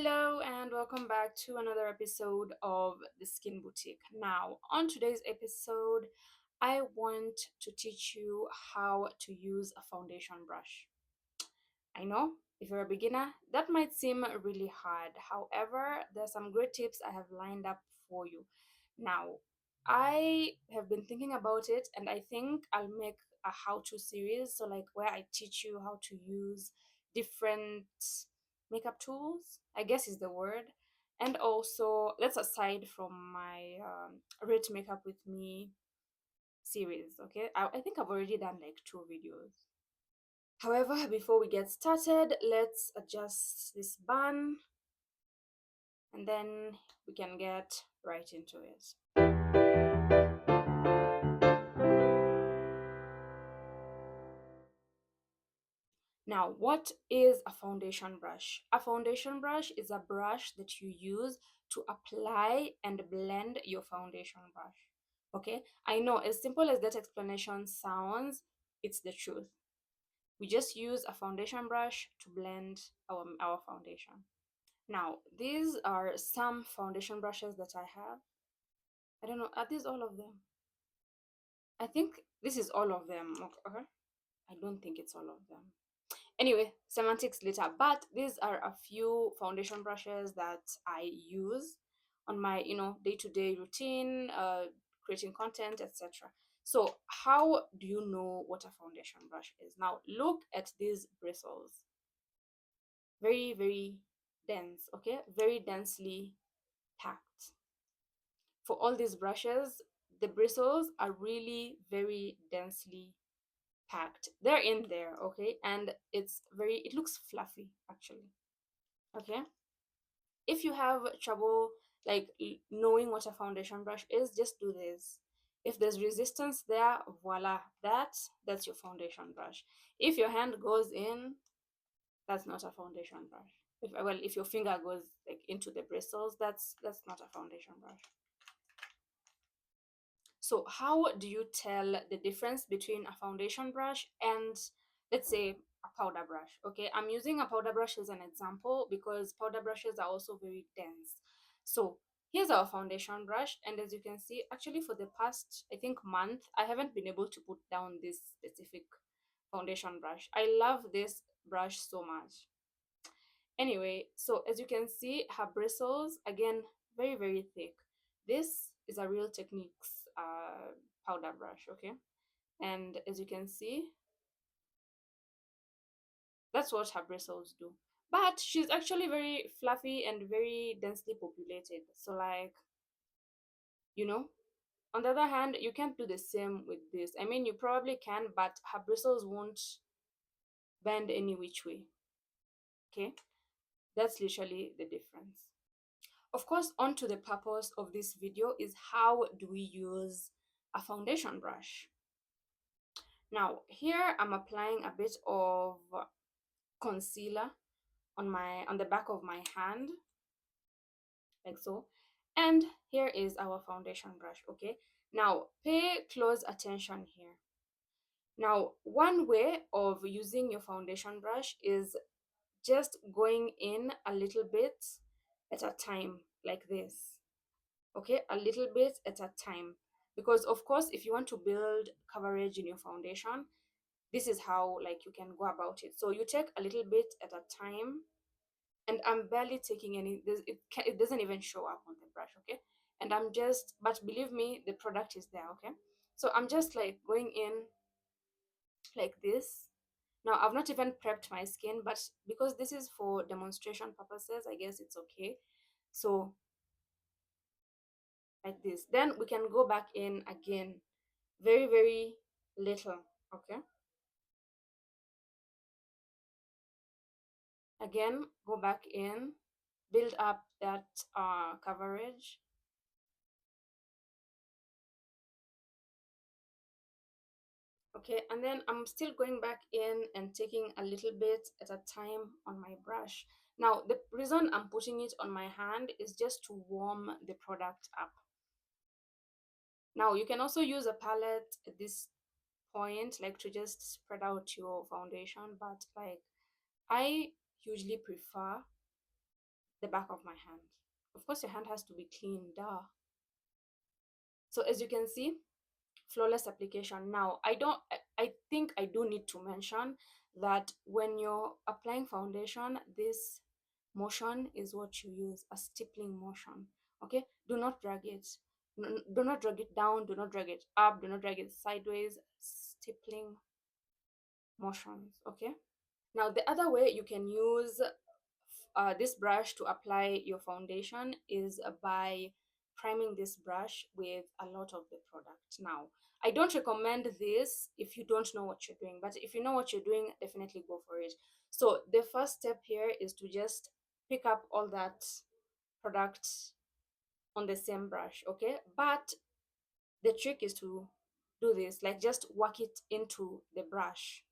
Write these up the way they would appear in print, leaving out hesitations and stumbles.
Hello and welcome back to another episode of the Skin Boutique. Now, on today's episode, I want to teach you how to use a foundation brush. I know if you're a beginner, that might seem really hard. However, there's some great tips I have lined up for you. Now, I have been thinking about it and I think I'll make a how-to series. So, like, where I teach you how to use different makeup tools, I guess is the word. And also, that's aside from my Rate Makeup with Me series, okay? I think I've already done like two videos. However, before we get started, let's adjust this bun and then we can get right into it. Now, what is a foundation brush? A foundation brush is a brush that you use to apply and blend your foundation brush. Okay, I know as simple as that explanation sounds, it's the truth. We just use a foundation brush to blend our foundation. Now, these are some foundation brushes that I have. I don't know, are these all of them? I think this is all of them. Okay. I don't think it's all of them. Anyway, semantics later. But these are a few foundation brushes that I use on my, day-to-day routine, creating content, etc. So, how do you know what a foundation brush is? Now, look at these bristles. Very, very dense, okay? Very densely packed. For all these brushes, the bristles are really very densely packed. They're in there, okay? And it looks fluffy actually, okay? If you have trouble like knowing what a foundation brush is, just do this. If there's resistance there, voila, that's your foundation brush. If your hand goes in, that's not a foundation brush. If your finger goes like into the bristles, that's not a foundation brush. So how do you tell the difference between a foundation brush and, let's say, a powder brush? Okay, I'm using a powder brush as an example because powder brushes are also very dense. So here's our foundation brush, and as you can see, actually for the past, I think, month, I haven't been able to put down this specific foundation brush. I love this brush so much. Anyway, so as you can see, her bristles, again, very, very thick. This is a Real Techniques powder brush, okay? And as you can see, that's what her bristles do. But she's actually very fluffy and very densely populated. So, like, you know, on the other hand, you can't do the same with this. I mean, you probably can, but her bristles won't bend any which way, okay? That's literally the difference. Of course, on to the purpose of this video is how do we use a foundation brush. Now, here I'm applying a bit of concealer on the back of my hand, like so. And here is our foundation brush, okay? Now, pay close attention here. Now, one way of using your foundation brush is just going in a little bit at a time, like this. Okay, a little bit at a time, because of course if you want to build coverage in your foundation, this is how like you can go about it. So you take a little bit at a time, and I'm barely taking any this, it doesn't even show up on the brush, okay? And I'm just, but believe me, the product is there, okay? So I'm just like going in like this. Now I've not even prepped my skin, but because this is for demonstration purposes, I guess it's okay. So like this, then we can go back in again, very, very little, okay? Again, go back in, build up that coverage. Okay, and then I'm still going back in and taking a little bit at a time on my brush. Now, the reason I'm putting it on my hand is just to warm the product up. Now, you can also use a palette at this point, like to just spread out your foundation, but like I hugely prefer the back of my hand. Of course, your hand has to be clean, duh. So as you can see, flawless application. Now, I think I do need to mention that when you're applying foundation, this motion is what you use, a stippling motion. Okay, do not drag it. Do not drag it down, do not drag it up, do not drag it sideways. Stippling motions. Okay, now the other way you can use this brush to apply your foundation is by priming this brush with a lot of the product. Now, I don't recommend this if you don't know what you're doing, but if you know what you're doing, definitely go for it. So the first step here is to just pick up all that product on the same brush, okay? But the trick is to do this, like just work it into the brush.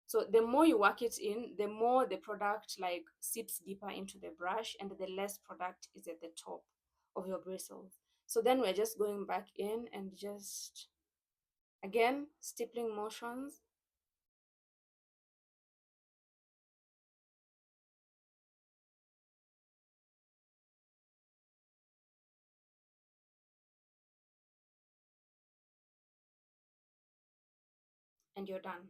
So the more you work it in, the more the product like seeps deeper into the brush and the less product is at the top of your bristles. So then we're just going back in and just, again, stippling motions. And you're done.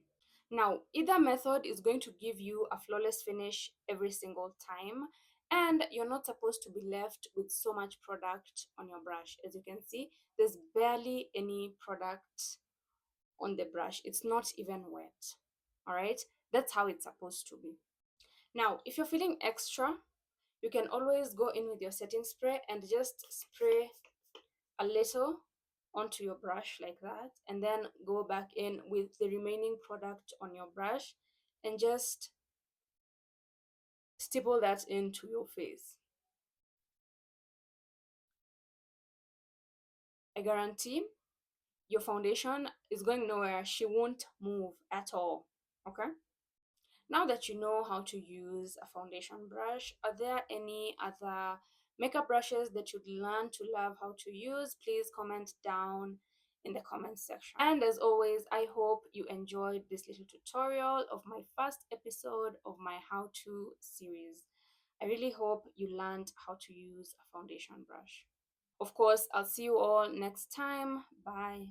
Now, either method is going to give you a flawless finish every single time, and you're not supposed to be left with so much product on your brush. As you can see, there's barely any product on the brush. It's not even wet. All right, that's how it's supposed to be. Now, if you're feeling extra, you can always go in with your setting spray and just spray a little onto your brush like that, and then go back in with the remaining product on your brush and just stipple that into your face. I guarantee your foundation is going nowhere. She won't move at all. Okay? Now that you know how to use a foundation brush, are there any other makeup brushes that you'd learn to love how to use? Please comment down in the comment section. And as always, I hope you enjoyed this little tutorial of my first episode of my how-to series. I really hope you learned how to use a foundation brush. Of course, I'll see you all next time. Bye.